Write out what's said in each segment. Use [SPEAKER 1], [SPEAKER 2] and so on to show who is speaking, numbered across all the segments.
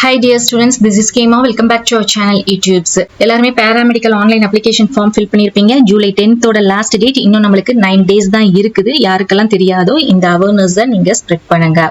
[SPEAKER 1] Hi dear students, this is Kema. Welcome back to our channel utipz. எல்லாருமே paramedical online application form fill பண்ணிருப்பீங்க. July 10th ஓட last date இன்னும் நமக்கு 9 days தான் இருக்குது. யாருக்கெல்லாம் தெரியாதோ இந்த awareness நீங்க spread பண்ணுங்க.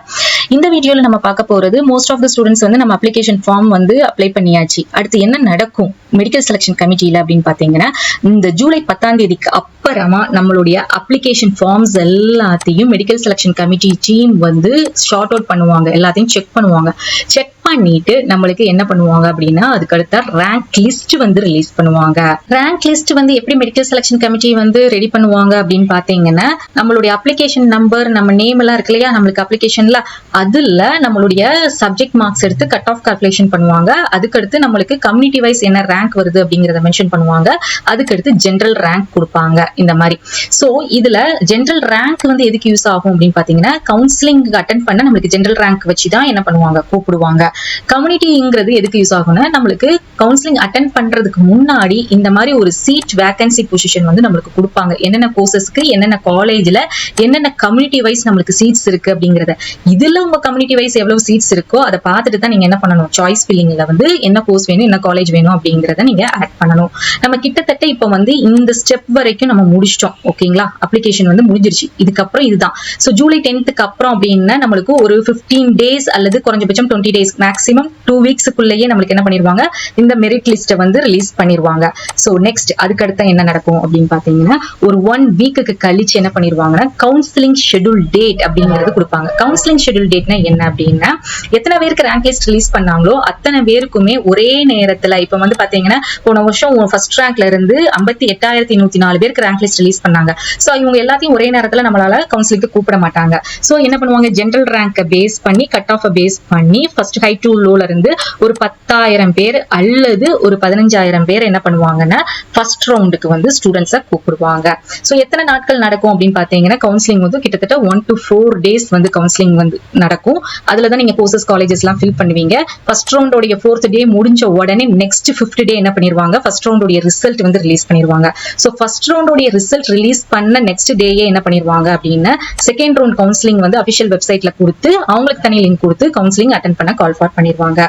[SPEAKER 1] இந்த வீடியோல நம்ம பார்க்க போறது most of the students வந்து நம்ம application form வந்து அப்ளை பண்ணியாச்சு. அடுத்து என்ன நடக்கும் மெடிக்கல் செலக்ஷன் கமிட்டில அப்படின்னு பாத்தீங்கன்னா இந்த ஜூலை 10ஆம் தேதிக்கு அப்புறமா நம்மளுடைய அப்ளிகேஷன் ஃபார்ம்ஸ் எல்லாத்தையும் மெடிக்கல் செலக்ஷன் கமிட்டி டீம் வந்து ஷார்ட் அவுட் பண்ணுவாங்க, எல்லாத்தையும் செக் பண்ணுவாங்க. செக் பண்ணிட்டு நம்மளுக்கு என்ன பண்ணுவாங்க அப்படின்னா அதுக்கு அடுத்த ரேங்க் லிஸ்ட் வந்து ரிலீஸ் பண்ணுவாங்க. ரேங்க் லிஸ்ட் வந்து எப்படி மெடிக்கல் செலக்ஷன் கமிட்டி வந்து ரெடி பண்ணுவாங்க அப்படின்னு பாத்தீங்கன்னா நம்மளுடைய அப்ளிகேஷன் நம்பர், நம்ம நேம் எல்லாம் இருக்கு இல்லையா நம்மளுக்கு அப்ளிகேஷன்ல, அதுல நம்மளுடைய சப்ஜெக்ட் மார்க்ஸ் எடுத்து கட் ஆஃப் கால்குலேஷன் பண்ணுவாங்க. அதுக்கடுத்து நம்மளுக்கு கம்யூனிட்டி வைஸ் என்ன ரேங்க் வருது அப்படிங்கறத மென்ஷன் பண்ணுவாங்க. அதுக்கடுத்து ஜெனரல் ரேங்க் கொடுப்பாங்க இந்த மாதிரி. சோ இதுல ஜெனரல் ரேங்க் வந்து எதுக்கு யூஸ் ஆகும் அப்படின்னு பாத்தீங்கன்னா கவுன்சிலிங் அட்டென்ட் பண்ண நம்மளுக்கு ஜெனரல் ரேங்க் வச்சுதான் என்ன பண்ணுவாங்க கூப்பிடுவாங்க. கம்யூனிட்டிங்கிறது எதுக்கு யூஸ் ஆகும்னா நம்மளுக்கு கவுன்சிலிங் அட்டென்ட் பண்றதுக்கு முன்னாடி இந்த மாதிரி ஒரு சீட் வேகன்சி பொசிஷன் வந்து நம்மளுக்கு கொடுப்பாங்க. என்னென்ன கோர்சஸ்க்கு என்னென்ன காலேஜ்ல என்னென்ன கம்யூனிட்டி வைஸ் நம்மளுக்கு சீட்ஸ் இருக்கு அப்படிங்கறத, இதுல உங்க கம்யூனிட்டி வைஸ் எவ்வளவு சீட்ஸ் இருக்கோ அதை பார்த்துட்டு தான் நீங்க என்ன பண்ணணும், சாய்ஸ் ஃபில்லிங்ல வந்து என்ன கோர்ஸ் வேணும் என்ன காலேஜ் வேணும் அப்படிங்கறத நீங்க ஆட் பண்ணணும். நம்ம கிட்டத்தட்ட இப்ப வந்து இந்த ஸ்டெப் வரைக்கும் நம்ம முடிச்சிட்டோம். ஓகேங்களா, அப்ளிகேஷன் வந்து முடிஞ்சிருச்சு. இதுக்கப்புறம் இதுதான். சோ ஜூலை 10th அப்புறம் அப்படின்னா நம்மளுக்கு ஒரு 15 days அல்லது குறைஞ்சபட்சம் 20 days மேக்ஸிமம் 2 weeksக்குள்ளேயே நம்மளுக்கு என்ன பண்ணிடுவாங்க, இந்த மெரிட் லிஸ்ட்டை வந்து ரிலீஸ் பண்ணிடுவாங்க. சோ நெக்ஸ்ட் அதுக்கடுத்து என்ன நடக்கும் அப்படின்னு பாத்தீங்கன்னா ஒரு 1 weekக்கு கழிச்சு என்ன பண்ணிடுவாங்கன்னா கவுன்சிலிங் ஷெட்யூல் டேட் அப்படிங்கிறது கொடுப்பாங்க. கவுன்சிலிங் ஷெட்யூல் டேட்னா என்ன அப்படின்னா எத்தனை பேருக்கு ரேங்க் லிஸ்ட் ரிலீஸ் பண்ணாங்களோ அத்தனை பேருக்குமே ஒரே நேரத்துல, இப்ப வந்து பாத்தீங்கன்னா போன வருஷம் ஃபர்ஸ்ட் ரேங்க்ல இருந்து 58,104 பேருக்கு ரேங்க் லிஸ்ட் ரிலீஸ் பண்ணாங்க. சோ இவங்க எல்லாத்தையும் ஒரே நேரத்துல நம்மளால கவுன்சிலிங்க்கு கூப்பிட மாட்டாங்க. சோ என்ன பண்ணுவாங்க, ஜெனரல் ரேங்கை பேஸ் பண்ணி கட் ஆஃப் பேஸ் பண்ணி ஃபர்ஸ்ட் ஹை டு லோல இருந்து ஒரு 10,000 பேர் அல்லது ஒரு 15,000 பேர் என்ன பண்ணுவாங்கன்னா ஃபர்ஸ்ட் ரவுண்டுக்கு வந்து ஸ்டூடெண்ட்ஸை கூப்பிடுவாங்க. சோ எத்தனை நாட்கள் நடக்கும் அப்படின்னு பாத்தீங்கன்னா கவுன்சிலிங் வந்து கிட்டத்தட்ட 1 to 4 days வந்து கவுன்சிலிங் வந்து நடக்கும். அதுலதான் நீங்க கோர்சஸ் காலேஜஸ் எல்லாம் ஃபில் பண்ணுவீங்க. ஃபர்ஸ்ட் ரவுண்டோட 4th day முடிஞ்ச உடனே நெக்ஸ்ட் 5th day என்ன பண்ணிடுவாங்க, ஃபர்ஸ்ட் ரவுண்டோட ரிசல்ட் வந்து ரிலீஸ் பண்ணிடுவாங்க. சோ ஃபர்ஸ்ட் ரவுண்டோட ரிசல்ட் ரிலீஸ் பண்ண நெக்ஸ்ட் டேயே என்ன பண்ணிடுவாங்க அப்படின்னா செகண்ட் ரவுண்ட் கவுன்சிலிங் வந்து அபிஷியல் வெப்சைட்ல கொடுத்து அவங்களுக்கு தனி லிங்க் கொடுத்து கவுன்சிலிங் அட்டென்ட் பண்ண கால் ஃபார் பண்ணிடுவாங்க.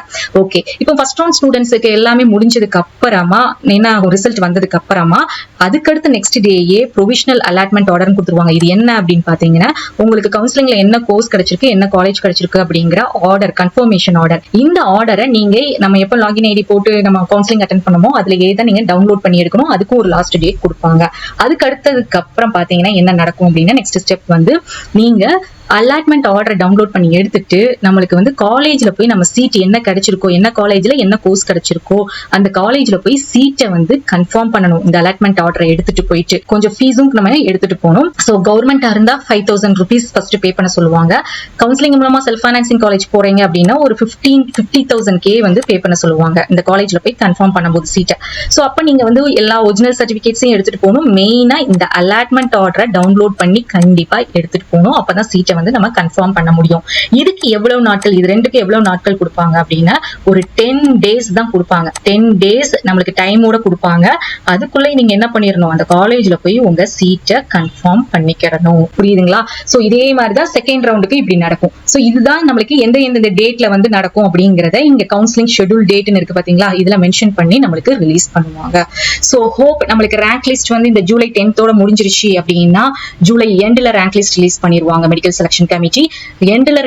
[SPEAKER 1] ஓகே, இப்போ ஃபர்ஸ்ட் ரவுண்ட் ஸ்டூடெண்ட்ஸ்க்கு எல்லாமே முடிஞ்சதுக்கு அப்புறமா என்ன ரிசல்ட் வந்ததுக்கு அப்புறமா அதுக்கடுத்து நெக்ஸ்ட் டேயே ப்ரொவிஷனல் அலாட்மெண்ட் ஆர்டர் கொடுத்துருவாங்க. இது என்ன அப்படின்னு பாத்தீங்கன்னா உங்களுக்கு கவுன்சிலிங்ல என்ன கோர்ஸ் கிடைச்சிருக்கு என்ன காலேஜ் கிடைச்சிருக்கு அப்படிங்கிற ஆர்டர், கன்ஃபர்மேஷன் ஆர்டர். இந்த ஆர்டரை நீங்க நம்ம எப்ப லாகின் ஐடி போட்டு நம்ம கவுன்சிலிங் அட்டென்ட் பண்ணுமோ அதுலயே தான் நீங்க டவுன்லோட் பண்ணி எடுக்கணும். அதுக்கு ஒரு லாஸ்ட் டேட் கொடுப்பாங்க. அதுக்கு அடுத்ததுக்கு அப்புறம் பாத்தீங்கன்னா என்ன நடக்கும் அப்படின்னா நெக்ஸ்ட் ஸ்டெப் வந்து நீங்க அலாட்மெண்ட் ஆர்டர் டவுன்லோட் பண்ணி எடுத்துட்டு நம்மளுக்கு வந்து காலேஜ்ல போய் நம்ம சீட் என்ன கிடைச்சிருக்கோ என்ன காலேஜ்ல என்ன கோர்ஸ் கிடைச்சிருக்கோ அந்த காலேஜ்ல போய் சீட்டை வந்து கன்ஃபார்ம் பண்ணணும். இந்த அலாட்மெண்ட் ஆர்டரை எடுத்துட்டு போயிட்டு கொஞ்சம் ஃபீஸும் நம்ம எடுத்துட்டு போகணும். ஸோ கவர்மெண்டா இருந்தா 5,000 rupees ஃபர்ஸ்ட் பே பண்ண சொல்லுவாங்க. கவுன்சிலிங் மூலமா செல்ஃப் ஃபைனான்சிங் காலேஜ் போறீங்க அப்படின்னா ஒரு 50,000 வந்து பே பண்ண சொல்லுவாங்க இந்த காலேஜ்ல போய் கன்ஃபார்ம் பண்ணும்போது சீட்டை. ஸோ அப்ப நீங்க வந்து எல்லா ஒரிஜினல் சர்டிபிகேட்ஸையும் எடுத்துட்டு போகணும். மெயினா இந்த அலாட்மெண்ட் ஆர்டரை டவுன்லோட் பண்ணி கண்டிப்பா எடுத்துட்டு போகணும். அப்பதான் சீட்டை வந்து நம்ம கன்ஃபார்ம் பண்ண முடியும். இதுக்கு எவ்வளவு நாட்கள், இது ரெண்டுக்கு எவ்வளவு நாட்கள் கொடுப்பாங்க அப்படின்னா ஒரு 10 days தான் கொடுப்பாங்க. 10 days நம்மளுக்கு டைமோட கொடுப்பாங்க. அதுக்குள்ள நீங்க என்ன பண்ணிடணும், அந்த காலேஜ்ல போய் உங்க சீட்டை கன்ஃபார்ம் பண்ணிக்கிறணும். புரியுதுங்களா? சோ இதே மாதிரிதான் செகண்ட் ரவுண்டுக்கு இப்படி நடக்கும். சோ இதுதான் நம்மளுக்கு எந்த டேட்ல வந்து நடக்கும் அப்படிங்கறத இங்க கவுன்சிலிங் ஷெட்யூல் டேட்னு இருக்கு பாத்தீங்களா, இதுல மென்ஷன் பண்ணி நம்மளுக்கு ரிலீஸ் பண்ணுவாங்க. சோ ஹோப் நம்மளுக்கு ரேங்க் லிஸ்ட் வந்து இந்த ஜூலை 10th முடிஞ்சிருச்சு அப்படின்னா ஜூலை எண்ட்ல ரேங்க் லிஸ்ட் ரிலீஸ் பண்ணிடுவாங்க. மெடிக்கல் செலக்ஷன் கமிட்டி எண்ட்ல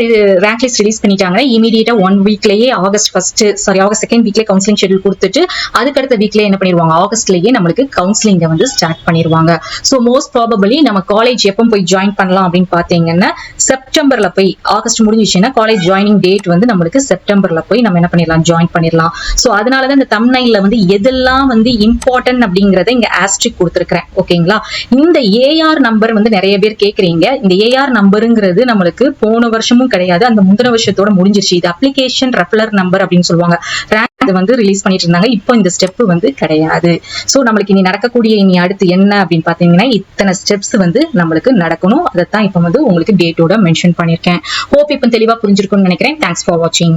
[SPEAKER 1] ரேங்க் லிஸ்ட் ரிலீஸ் பண்ணிட்டாங்கன்னா இமீடியட்டா 1 weekலயே ஆகஸ்ட் 2nd வீக்ல கவுன்சிலிங் ஷெட்யூல் கொடுத்துட்டு அதுக்கடுத்த வீக்லயே என்ன பண்ணிடுவாங்க, ஆகஸ்ட்லயே நம்மளுக்கு கவுன்சிலிங்க வந்து ஸ்டார்ட் பண்ணிடுவாங்க. சோ மோஸ்ட் ப்ராபபிலி நம்ம காலேஜ் எப்போ போய் ஜாயின் பண்ணலாம் அப்படின்னு பாத்தீங்கன்னா செப்டம்பர்ல போய், ஆகஸ்ட் முடிஞ்சிச்சுன்னா காலேஜ் ஜாயினிங் டேட் வந்து நம்மளுக்கு செப்டம்பர்ல போய் நம்ம என்ன பண்ணிடலாம், ஜாயின் பண்ணிடலாம். சோ அதனாலதான் இந்த தம்ப்நெயில்ல வந்து எதெல்லாம் வந்து இம்பார்ட்டன்ட் அப்படிங்கறத இங்க ஆஸ்ட்ரிக் கொடுத்துருக்கேன். ஓகேங்களா, இந்த ஏஆர் நம்பர் வந்து நிறைய பேர் கேக்குறீங்க. இந்த ஏஆர் நம்பருங்கிறது நம்மளுக்கு போன வருஷமும் கிடையாது, அந்த முந்தின வருஷத்தோட முடிஞ்சிருச்சு. இது அப்ளிகேஷன் ரெஃபரர் நம்பர் அப்படின்னு சொல்லுவாங்க. ரேங்க் வந்து ரிலீஸ் பண்ணிட்டு இருந்தாங்க. இப்போ இந்த ஸ்டெப் வந்து கிடையாது. சோ நம்மளுக்கு இனி நடக்கக்கூடிய இனி அடுத்து என்ன அப்படின்னு பாத்தீங்கன்னா இத்தனை ஸ்டெப்ஸ் வந்து நம்மளுக்கு நடக்கணும். அதைத்தான் இப்ப வந்து உங்களுக்கு டேட்டோட மென்ஷன் பண்ணிருக்கேன். ஹோப் இப்ப தெளிவா புரிஞ்சிருக்கும்னு நினைக்கிறேன். தேங்க்ஸ் ஃபார் வாட்சிங்.